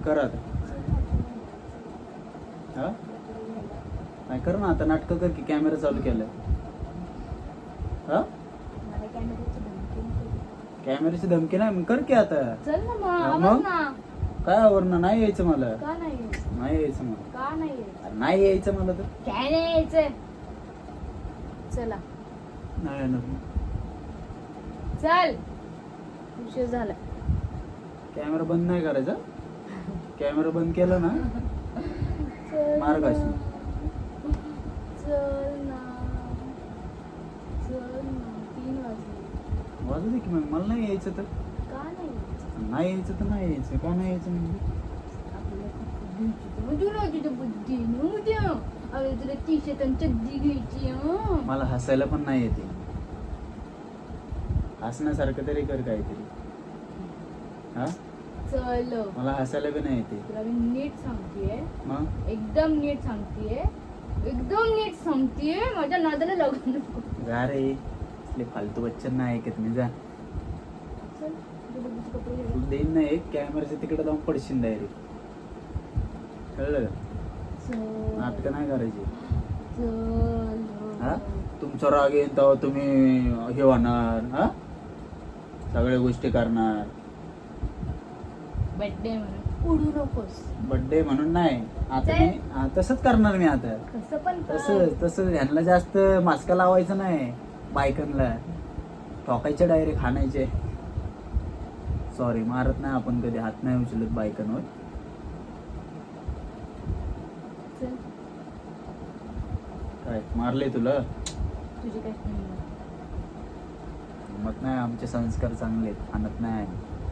कर आता. हा नाही कर ना आता, नाटकं कर की, कॅमेरा चालू केलाय. हा कॅमेऱ्याची धमकी नाही, मग कर की आता. चल ना मग? मग ना. काय आवरणं, नाही यायचं मला. का नाही नाही यायचं मला. का नाही अरे नाही यायचं मला तर. काय नाही यायचं. चला नाही येणार मी. चल, उशीर झाला. कॅमेरा बंद नाही करायचा. कॅमेरा बंद केला ना मार्ग अशी. चल ना, चल ना, 3 वाजले. वाजू दे की, मग मला नाही यायचं तर. का नाही यायचं? नाही यायचं तर नाही यायचं. का नाही यायचं म्हणजे? तुला टी-शर्ट आणि चड्डी घ्यायची. मला हसायला पण नाही येते. हसण्यासारखं तरी कर काहीतरी. हा चल, मला हसायला बी नाही येते. तुला मी नीट सांगतेय, मग एकदम नीट सांगतेय, एकदम नीट सांगतेय. माझ्या नादाला लागू नको. जा रे, इथले फालतू बच्चन नाही ऐकत मी. जा चल, तुझे बघूचे कपडे घे. तू देईन ना एक, कॅमेराच्या तिकडे जाऊन पडशील डायरेक्ट. कळलं का? चल, नाटकं नाही करायची. चल. हा तुमचा राग येईल तेव्हा तुम्ही हे होणार. हा सगळ्या गोष्टी करणार. बर्थडे म्हणून उडू नकोस. बर्थडे म्हणून नाही आता चल. मी. तसंच करणार मी आता. कसं पण कर. तसं ह्यांना जास्त मास्का लावायचं नाही. बायकांना ठोकायचे, डायरेक्ट हाणायचे. सॉरी, मारत नाही आपण कधी, हात नाही उचलत बायकांवर. चल, काय मारले तुला? तुझी काय मत नाही, आमचे संस्कार चांगले आहेत. आणत नाही.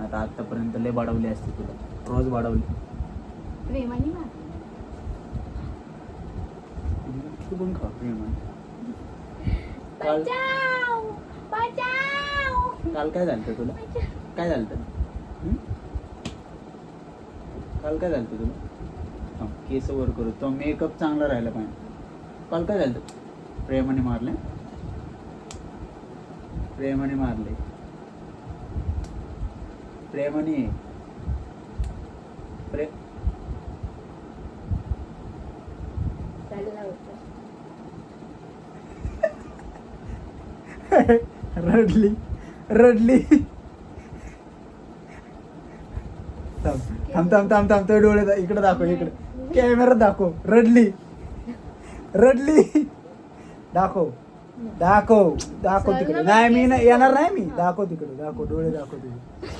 आता आतापर्यंत लय बाडवली असते तुला, रोज बाडवली. प्रेमाने मार. तू पण खा प्रेमाने. काल बचाव, बचाव. काल काय झालं तुला? काय झालं? काल काय झालं तुला? केस वर करू, तो मेकअप चांगला राहिला पाहिजे. काल काय झालं? प्रेमाने मारले. प्रेमाने मारले. प्रेमाने रडली रडली. थांब थांब थांब थांब, तो डोळे इकडे दाखव, इकडे कॅमेरा दाखव. रडली रडली. दाखव दाखव दाखव तिकडे. नाही मी नाही येणार, नाही मी. दाखव तिकडे, दाखव डोळे, दाखव तिकडे.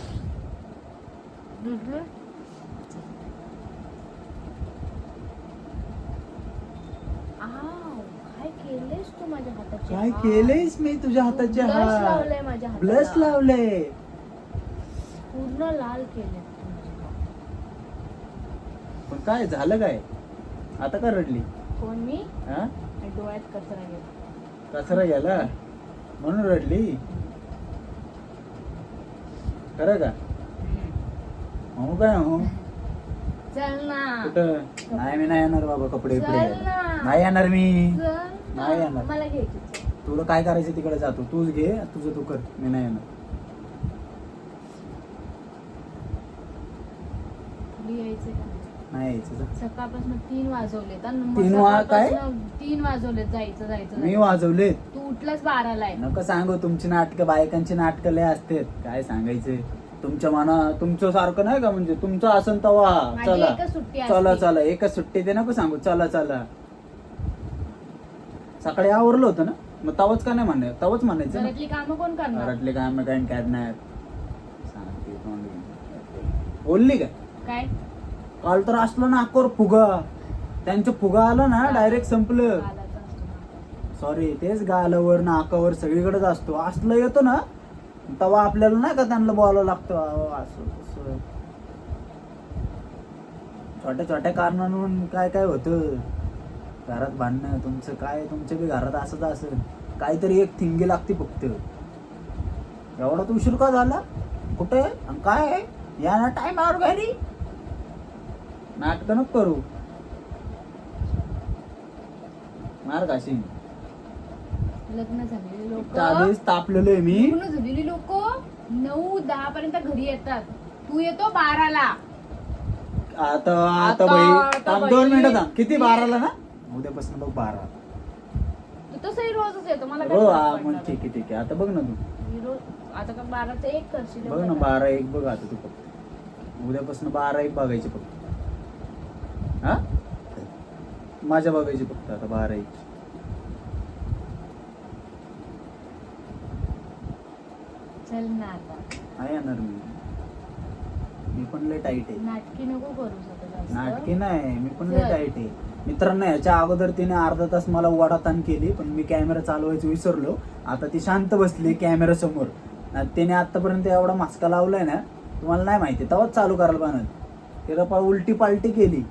काय केलेस तू माझ्या हाताचे? काय केलंयस मी तुझ्या हाताच्या ब्लश लावलंय माझ्या हाताला. ब्लश लावलंय. पूर्ण लाल केले. पण काय झालं? काय आता का रडली? कोण मी? हा डोळ्यात कचरा गेला. कचरा गेला म्हणून रडली? खरं का? हो काय? हो चल ना. कुठं? नाही मी नाही येणार बाबा, कपडे चल बिपडे ना. नाही येणार मी. चल नाही ना. येणार. मला घ्यायची. तुला काय करायचं तिकडे जातो, तूच घे, तुझं तू कर. मी नाही येणार. यायचं का? नाही यायचं जा. सकाळपासून 3 वाजवलेत. काय? 3 वाजवलेत. जायचं जायचं. मी वाजवले? तू उठलाच 12ला आहे. नको सांगू, तुमची नाटकं, बायकांची नाटकं लय असतात. काय सांगायचंय तुमच्या तुमच्या सारखं नाही का? म्हणजे तुमचं असं तवा चला एकच सुट्टी असते. चला चला, एकच सुट्टी. ते नको सांगू, चला चला. सकाळी आवरलं होतं ना, मग तवच का नाही म्हणणार? तवच म्हणायचं. घरातली कामं कोण करणार? घरातले काम काय करणार? सांगते बोलली का? काय काल तर असलं ना अकोर फुगा. त्यांचं फुगा आलं ना डायरेक्ट संपलं. गालाचा असतो ना. सॉरी, तेच गालावर नाकावर सगळीकडेच असतो. असलं येतो ना तेव्हा आपल्याला नाही का त्यांना बोलावं लागतं. असं तसं छोट्या छोट्या कारणांवरून काय काय होतं. घरात भांडणं तुमचं काय, तुमच्या बी घरात असंच असेल. काहीतरी एक थिंगी लागते फक्त. एवढा तू उशीर का झाला? कुठे काय? या ना टाइमावर घरी. नाटक नको करू. मार घाशीन. लग्न झालेले लोक, आधीच तापलेलो आहे मी. लग्न झालेली लोक 9-10 पर्यंत घरी येतात. तू येतो 12ला. आता आता बाई थांब, बाई. 2 मिनिटं थांब. किती 12ला ना? उद्यापासून बघ 12. तू तसंही रोजच येतो मला काय हो फरक हा पडणार मग ठीक आहे. आता बघ ना तू, मी रोज आता का 12 ते 1 करशील बघ ना एवढं 12-1 बघ आता तू फक्त. उद्यापासून 12-1 बघायचे फक्त. हा माझ्या बघायची फक्त आता 12-1. चल ना आता. आहे येणार मी पण लय टाईट आहे. नाटकी नको करू जास्त. नाटकी नाही, मी पण लय चल. टाईट आहे मित्रांनो. याच्या अगोदर तिने अर्धा तास मला वडाताण केली, पण मी कॅमेरा चालवायचं विसरलो. आता ती शांत बसली कॅमेरा समोर. तिने आतापर्यंत एवढा मास्का लावलाय ना, तुम्हाला नाही माहिती. तेव्हाच चालू करायला पाहिजे. तिला उलटी पालटी केली.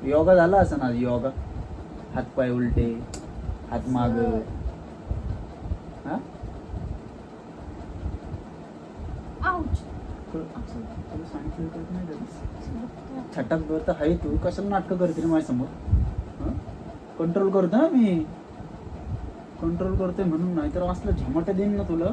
योगा झाला असं ना, योगा. हातपाय उलटे, हात माग. हा आउच. तुला सांगितलं तर नाही का? छटाक तर आहे तू, कशाला नाटकं करते रे माझ्यासमोर? कंट्रोल करतो ना मी, कंट्रोल करतोय म्हणून. नाही तर असलं झमट देईन ना तुला.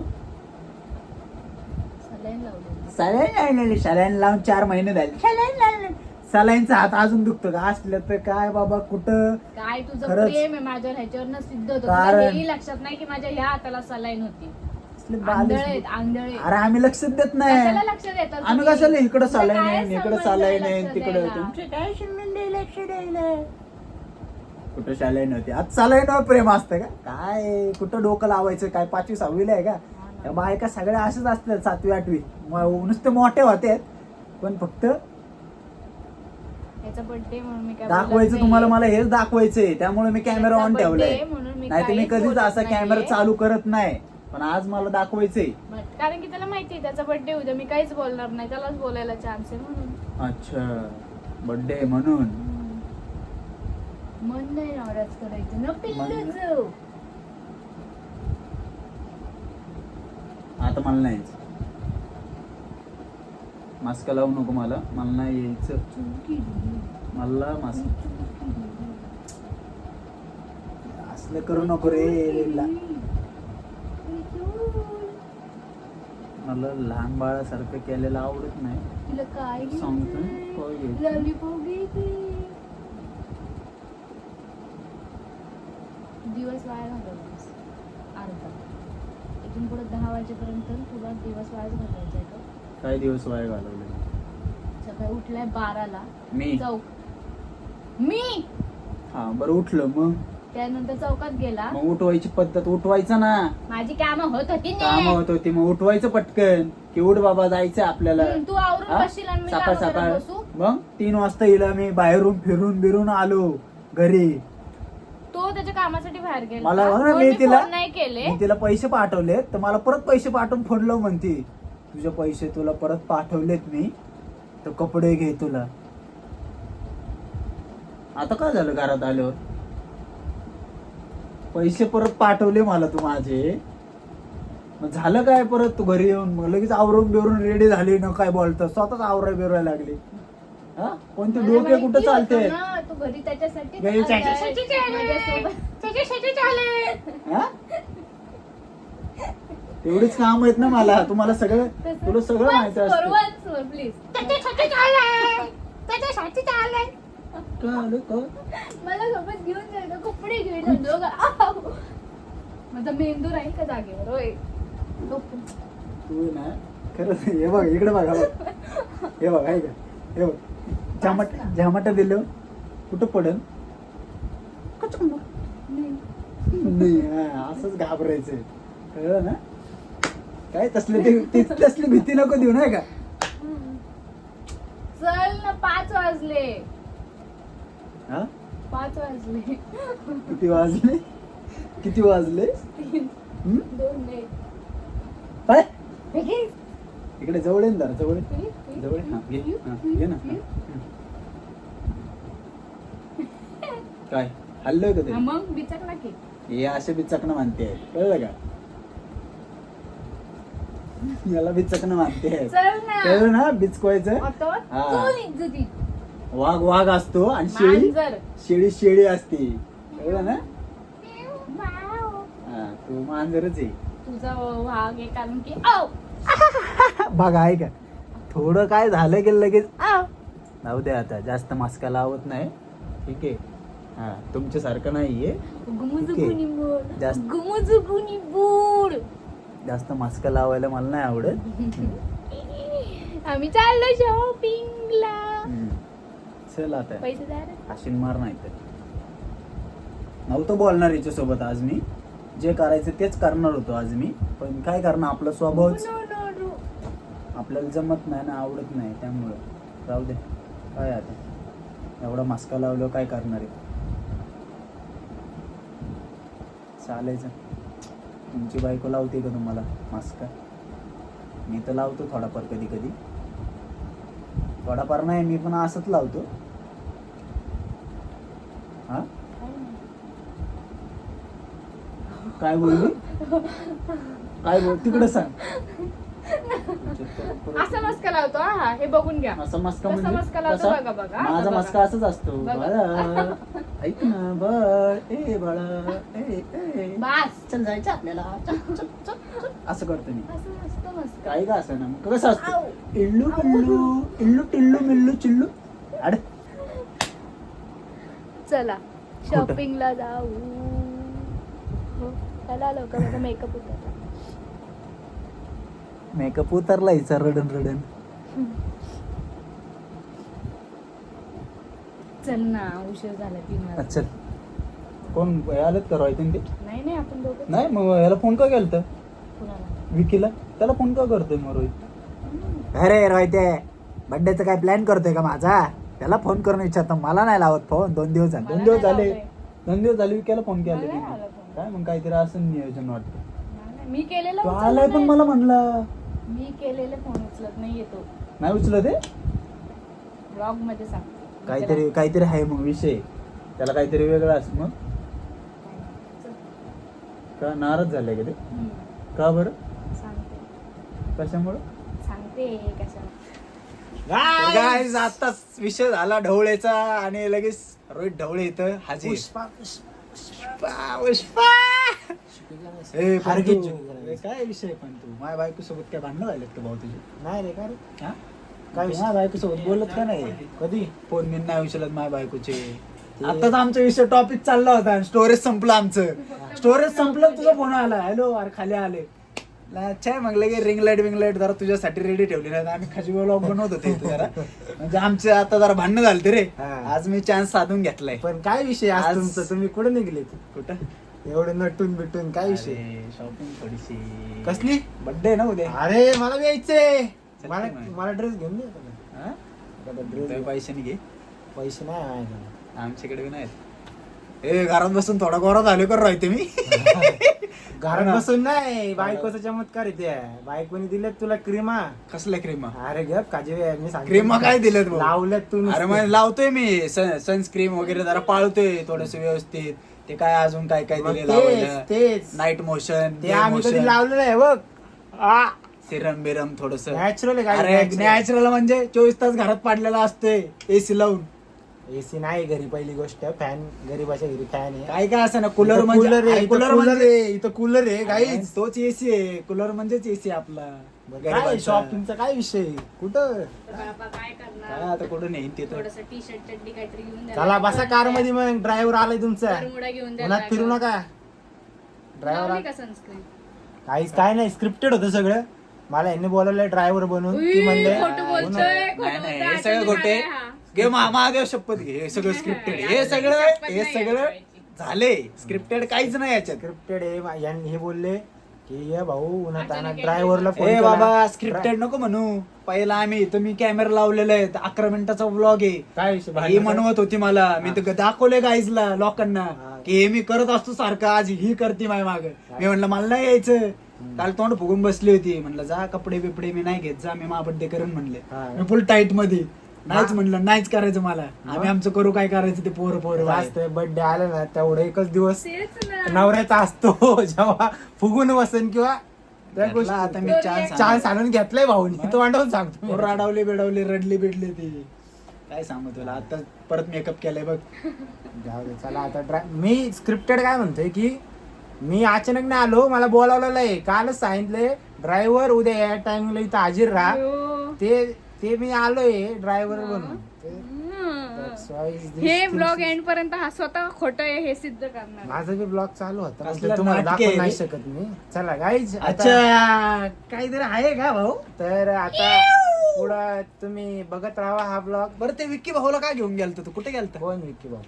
सलाईन लावली. सलाईन लावून 4 महिने झाले. सलाईनचा हात अजून दुखतो का? असलं तर काय बाबा, कुठं काय तुझं खरंच. प्रेम आहे माझ्यावर, ह्याच्यावर सिद्ध होतं. कारण- तुला हेही लक्षात नाही की माझ्या ह्या हाताला सलाईन होती. असले आंधळे बालिश. आहेत, आंधळे. अरे आम्ही लक्षात देत कशाला नाही. लक्ष देतात आम्ही तुम्ही? कशाला इकडं तुमचं सलाईन काय आहे, इकडं संबंध सलाईन आहे आहे, लक्ष तिकडं. द्यायला? तुमचे काय संबंध आहे लक्ष द्यायला? कुठं सलाईन होती? आज सलाईनवर प्रेम असतं का? काय कुठं डोकं लावायचं? काय 5वी 6वीला आहे का? त्या बायका सगळ्या असेच असतात 7वी 8वी. नुसते मोठे होते, पण फक्त याचा बर्थडे म्हणून मी काय दाखवायचं बोलत तुम्हाला. नाहीये. मला हेच दाखवायचंय, त्यामुळे मी कॅमेरा याचा ऑन ठेवलाय. birthday म्हणून मी नाही तर मी काहीच कधीच बोलत असा कॅमेरा नाहीये. चालू करत नाही, पण आज मला दाखवायचंय. कारण की त्याला माहिती आहे त्याचा बर्थडे उद्या, मी काहीच बोलणार नाही, त्यालाच बोलायला चान्स आहे म्हणून. अच्छा, बर्थडे म्हणून. मन नाही नाराज करायचं ना मन पिल्लूचं. आता मला नाही यायचं. मास्क लावू नको मला नाही यायचं. मला मास्क असलं करू नको रे. मला लहान बाळासारखं केलेलं आवडत नाही. तिला काय सांगतो काय घ्यायचं? लॉलीपॉप घ्यायची. दिवस वाया घालवलास अर्धा. इथून पुढे 10 वाजेपर्यंत तुला दिवस वाया घालवायचा आहे का? काय दिवस वाया घालवले? सकाळी उठलाय 12ला. मी मी हा बरं उठलं मग त्यानंतर चौकात गेला. मग उठवायची पद्धत उठवायचं ना. माझी कामं होत होती ना. काम होत होती मग उठवायचं पटकन की उठ बाबा जायचं आपल्याला. तू आवरून हा? बसशील आणि मी सकाळ कामं करत सकाळ बसू. मग 3 वाजता येईल मी बाहेरून फिरून बिरून आलो घरी. तो त्याच्या कामासाठी बाहेर गेला. मला बघ ना, कोणी मी तिला फोन नाही केले. मी तिला पैसे पाठवले तर मला परत पैसे पाठवून फोन लाव म्हणते. तुझे पैसे तुला परत पाठवलेत मी, तर कपडे घे तुला. आता काय झालं घरात आल्यावर? पैसे परत पाठवले मला तू माझे, मग झालं काय परत? तू घरी येऊन मग लगेच आवरून बिवरून रेडी झाली ना, काय बोलतं स्वतःच आवराय बिवरायला लागली. हा कोणते मला डोके कुठं माहिती चालते? होतं ना, तू घरी त्याच्यासाठी घरी आलाय. त्याच्यासाठीच आलाय. माझ्यासोबत. त्याच्यासाठीच आलाय. हा? तेवढीच काम आहेत ना मला. तुम्हाला सगळं, तुला सगळं माहिती असतं. प्लीज. त्याच्यासाठीच आलाय. त्याच्यासाठीच आलाय. कळलं का? मला सोबत घेऊन जायचं, कपडे घेऊन दोघं. आव. माझा मेंदू राहील का जागेवर? होय. तू ना खरंच हे बघ इकडे बघा बघ. हे बघ आहे का? हे बघ झमाटा दिलं कुठं पडन? नाही हा, असंच घाबरायचंय. कळलं ना? काय तसली भीती नको देऊ नाही का? चल ना, 5 वाजले. हा 5 वाजले. किती वाजले? किती वाजले? 2 नाही. काय इकडे जवळ आहे ना, जवळ जवळ हा घे. हा, घे ना. काय हल्लोय का ते? हा, मग बिचक ना की. हे असे बिचकणं मानते, कळलं का? याला बिचकणं मानते. चल ना. कळलं ना बिचकवायचं? आता हा. चल इज्जती. वाघ असतो आणि शेळी मांजर. शेळी असते. कळलं ना? हा तू मांजरच आहे. तुझा भाग आहे कारण की आव बघा आहे का थोडं काय झालं की लगेच जाऊ दे आता जास्त मास्का लावत नाही ठीक आहे हा तुमच्यासारखं नाहीये गुमुजुगुनी बोल जास्त- गुमुजुगुनी बोल जास्त मास्का लावायला मला नाही आवडत आम्ही चाललो शॉपिंगला चल आता पैसे द्या रे. आशीन मार नाही तर नव्हतं बोलणार हिच्यासोबत आज मी जे करायचं तेच करणार होतो आज मी पण काय करणार आपला स्वभावच No, no, no. आपल्याला जमत नाही ना आवडत नाही त्यामुळं जाऊ दे काय आता एवढा मास्का लावलं काय करणार आहे चालायचं तुमची बायको लावते का तुम्हाला मास्का मी तर लावतो थोडाफार कधी कधी थोडाफार नाही मी पण असंच लावतो हा काय बोलली काय बोल तिकडे सांग असा मस्का लावतो हा हे बघून घ्या असा मस्का कसा म्हणजे मस्का लावतो कसा? बघा, बघा. माझा बघा. मस्का असंच असतो बघा. बाळा ऐक ना बळ ए बाळा ए बास चल जायचं आपल्याला चल, चल, चल, चल. असं करतो मी असं असतं मस्का काही का असं ना मग कसं आऊ. असतं इल्लू पिल्लू इल्लू टिल्लू मिल्लू चिल्लू अरे चला शॉपिंगला जाऊ हो, चला लवकर माझा मेकअप होता मेकअप उतरला हिचा रडन रडन चल ना उशीर झाला 3 वाजता चल कोण आलेत का रोहित ते नाही आपण दोघं नाही मग याला फोन का केलता कुणाला विकीला त्याला फोन का करतोय मग रोहित अरे रोहित बर्थडेचा काय प्लॅन करतोय का माझा त्याला फोन करून विचारतो मला नाही लावत फोन 2 दिवस झाले मला 2 दिवस नाही झाले लावलंय. 2 दिवस झाले विकीला फोन केला मला नाही तिने. आला phone. काय मग काहीतरी असं नियोजन वाटतं नाही, मी केलेला तो उचलला आलाय पण नाही. मला म्हणला मी केलेले फोन उचलत नाही येतो नाही उचलं ते ब्लॉग मध्ये सांग काहीतरी आहे मग विषय त्याला काहीतरी वेगळं असं मग का नाराज झालाय का ते का बरं सांगते कशामुळे सांगते कशा गाईज आताच विषय झाला ढवळेचा आणि लगेच रोहित ढवळे इथं हाजीर पुष्पा पुष्पा ए, पण हारगीत तू- जिंकला. ए, काय विषय पण तू माझ्या बायको सोबत काय भांडणं झालेत का भाऊ तुझे नाही रे का रे हा? काय विषय? माझ्या बायको सोबत बोलत का नाही कधी फोन मी नाही उचलत माझ्या बायकोचे आताच आमचा विषय टॉपिक चालला होता स्टोरेज संपलं आमचं स्टोरेज संपलं तुझा फोन आला हॅलो अरे खाली आले अच्छा मग लगे रिंग लाईट जरा तुझ्यासाठी रेडी ठेवली नाही आम्ही खजी ब्लॉग बनवत होते इथं जरा म्हणजे आमचे आता जरा भांडणं झालते रे हा. आज मी चान्स साधून घेतलाय पण काय विषय आज आज- तुमचं तुम्ही कुठे निघले कुठं एवढे नटून बिटून काय विषय शॉपिंग थोडीशी कसली बर्थडे ना उद्या अरे मला यायचंय चल मला की मग. मला ड्रेस घेऊन दे हा? ड्रेस तुझे पैसे नाही घे पैसे नाही आहे माझ्याकडे. आमच्याकडे बी नाहीत ए घरात बसून थोडा गोरा झालो कर राहते मी घरात बसून नाही बायकोचा चमत्कार आहे त्या बायकोने दिलेत तुला क्रीमा कसल्या क्रीमा अरे ग काजी मी सांगतो. क्रीमा काय दिल्यात भाऊ? लावल्यात तू अरे नुसतं. मग लावतोय मी सनस्क्रीम वगैरे जरा पाळतोय थोडस व्यवस्थित ते काय अजून काय काय मग दिले तेच लावायला तेच नाईट मोशन ते आम्ही कधी लावलेलं आहे बघ सिरम बिरम थोडस नॅचरल आहे अरे काय नॅचरल म्हणजे 24 तास घरात पाडलेला असतोय एसी लावून एसी नाही घरी पहिली गोष्ट फॅन गरीबाच्या घरी फॅन आहे काय काय असं ना कूलर इथं म्हणजे कूलर आहे अरे इथं कूलर कूलर म्हणजे आहे इथं कूलर आहे काहीच तोच एसी आहे कूलर म्हणजेच एसी आपला काय गरिबांचा. शॉपिंगचा काय विषय कुठं बाबा काय करणार काय आता कुठं नाही तिथं थोडस टी शर्ट चड्डी काहीतरी घेऊन द्या चला बसा कार मध्ये मग ड्रायव्हर आलाय तुमचा बरमुडा घेऊन द्या उन्हात फिरू नका ड्रायव्हर लावली का सनस्क्रीन काहीच काय नाही स्क्रिप्टेड होतं सगळं मला यांनी बोलवलंय ड्रायव्हर बनून ती म्हणले खोटं बोलतोय नाही नाही हे सगळं खोटे घे महादेव शपथ घे हे सगळं स्क्रिप्टेड हे सगळं झाले स्क्रिप्टेड काहीच नाही याच्यात स्क्रिप्टेड आहे हे बोलले की ये भाऊ उन्हात ड्रायव्हरला फोन ए केला. बाबा स्क्रिप्टेड नको म्हणू पहिला आम्ही इथं मी कॅमेरा लावलेला आहे 11 मिनिटाचा व्लॉग आहे काय विषय ही भांडणाचा? म्हणवत होती मला मी तर दाखवले गाईजला लोकांना हा. की हे मी करत असतो सारखं आज ही करते माझ्या माग मी म्हणलं मला नाही यायचं काल तोंड फुगून बसली होती म्हणलं जा कपडे बिपडे मी नाही घेत जा मी मा बड्डे करेन म्हणले हा. मी फुल टाईट मध्ये नाहीच म्हणलं नाहीच करायचं मला आम्ही मग? आमचं करू काय करायचं ते पोरं असतं बर्थडे आलं ना तेवढं एकच दिवस तेच ना नवऱ्याचा असतो जेव्हा फुगून बसन किंवा त्या घेतला आता मी गोष्टी चान्स आणून घेतलाय भाऊनी तो वाटवून सांगतो मी. राडवले बिडवले रडली बिडली ती काय सांगू तुला आता परत मेकअप केलाय बघ जाऊ दे, चला आता मी स्क्रिप्टेड काय म्हणतोय की मी अचानक नाही आलो, मला बोलावलेलं आहे, कालच सांगितलंय ड्रायव्हर उद्या या टाइमला इथं हजर राहा. अयो. ते मी आलोय ड्रायव्हर बनून. That's why these हे things ब्लॉग is- एंड पर्यंत हा स्वतः खोटं आहे हे सिद्ध करणार. माझा बी ब्लॉग चालू होता, कसलं म्हटलं तुम्हाला नाटके दाखवू आहे नाही रे? शकत मी. चला गाईज, अच्छा काहीतरी आहे का भाऊ? तर आता पुढं तुम्ही बघत राहा हा ब्लॉग. बरं ते विक्की भाऊला काय घेऊन गेलतो तू? कुठे गेलता? कोण विक्की भाऊ?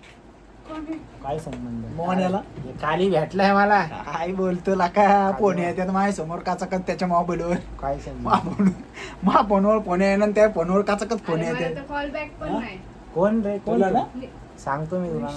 काय संबंध? मोहन्याला? हे खाली भेटलाय मला. काय बोलतो लाका? फोन येतात माझ्या समोर काचकत त्याच्या मोबाईलवर. काय संबंध? मा फोनवर फोन आहे आणि त्या फोनवर काचकत फोन येते. कॉल बॅक पण हा? नाही. कोण रे? कोण तुला ना? सांगतो मी तुला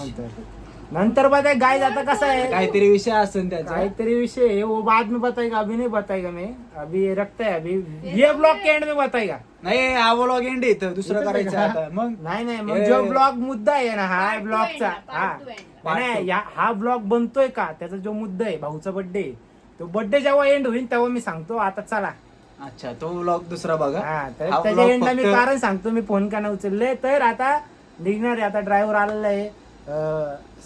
नंतर बघा गाईज. आता कसं आहे, काहीतरी विषय असेल त्याचा. काहीतरी विषय है, वो बाद में बताएगा, अभी नहीं बताएगा. मैं अभी रखता है, अभी ये ब्लॉग के एंड में बताएगा. नाही हा ब्लॉग एंड इथं दुसरं इथं करायचं का? आता मग. नाही मग ए. जो ब्लॉग मुद्दा आहे ना, हा Part two ब्लॉगचा, end ला, हा part two end ला. Part नाही, two. हा ब्लॉग बनतोय का, त्याचा जो मुद्दा आहे भाऊचा बर्थडे, तो बर्थडे जेव्हा एंड होईल तेव्हा मी सांगतो. आता चला. अच्छा तो ब्लॉग दुसरा बघा. हा, तर हा त्याच्या vlog एंडला मी फक्त- कारण सांगतो, मी फोन का नाही उचलले. तर आता निघणार आहे, आता ड्रायव्हर आलेला आहे.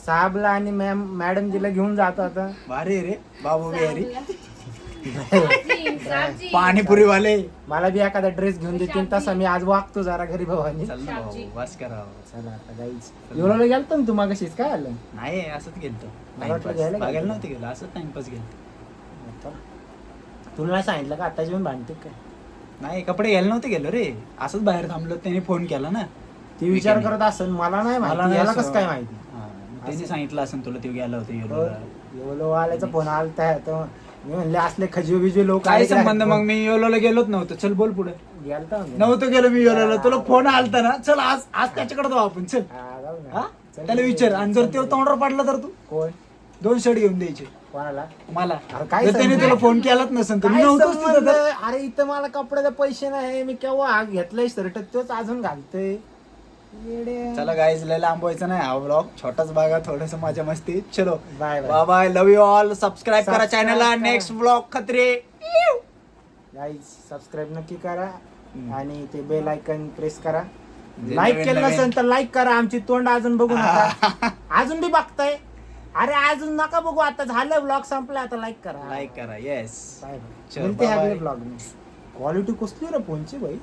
साहेबला आणि मॅडमजीला घेऊन जातो आता. भारी रे बाबू बिहारी. साबजी. पाणीपुरी वाले. मला बी एखादा ड्रेस घेऊन देतील तसा मी आज वागतो जरा घरी भावानी. चल ना भाऊ शाबजी. बस करा. चला आता गाईच. एवढं गेलतो ना तू मागाशीच, काय आलं? नाही असंच गेलतो. मला वाटलं Timepass. घ्यायला बघायला गेलतो. नव्हतं गेलो, असंच टाइमपास गेलो. तुला नाही सांगितलं का आताची पण भांडते काय? नाही कपडे घ्यायला नव्हते गेलो रे, असंच बाहेर थांबलो. त्याने फोन केला ना. ती विचार Weekend. करत असेल, मला नाही मला माहिती, नाही याला असं- कसं काय माहिती? हा, त्याने सांगितलं असेल तुला, ते गेला होता येलोला. एवढं वाल्याचा फोन आलता तर मी म्हणले असले खजीव बिजीव लोक काय संबंध मग? मी योलोला गेलोच नव्हतं. चल बोल पुढे. गेलता म्हणजे. नव्हतं गेलो मी योलोला. तुला फोन आलता ना, चल आज आज त्याच्याकडे जाऊ आपण. चल हा, जाऊ ना. हा चल. त्याला विचार. आणि जर ते तोंडावर पडला तर तू कोण? 2 शर्ट घेऊन द्यायचे कोणाला? मला. अरे काय जर त्याने संबंध? तुला फोन केलाच नसेल तर मी काय नव्हतोच तिथं संबंध? तर. अरे इथं मला कपड्याचे पैसे नाही, मी केव्हा हा घेतलाय शर्ट, तोच अजून घालतोय. येड्या. चला गाईज लय लांबवायचं नाही हा ब्लॉग, छोटाच बघा, थोडस मजा मस्ती. चलो bye bye. Bye bye. Love you all. Subscribe करा Subscribe चॅनलला. करा. नेक्स्ट ब्लॉग खत्रे. गाईज सबस्क्राईब नक्की करा आणि ते बेल आयकन प्रेस करा. जे लाईक नवीन केलं नवीन- नसेल तर लाईक करा. आमची तोंड अजून बघू नका. अजून बी बघताय? अरे अजून नका बघू, आता झालं ब्लॉग संपला, आता लाईक करा. लाईक करा. येस. बाय चल, बाय. मिळते bye ह्या bye. ब्लॉग में. क्वालिटी कसली रे फोनची भाई.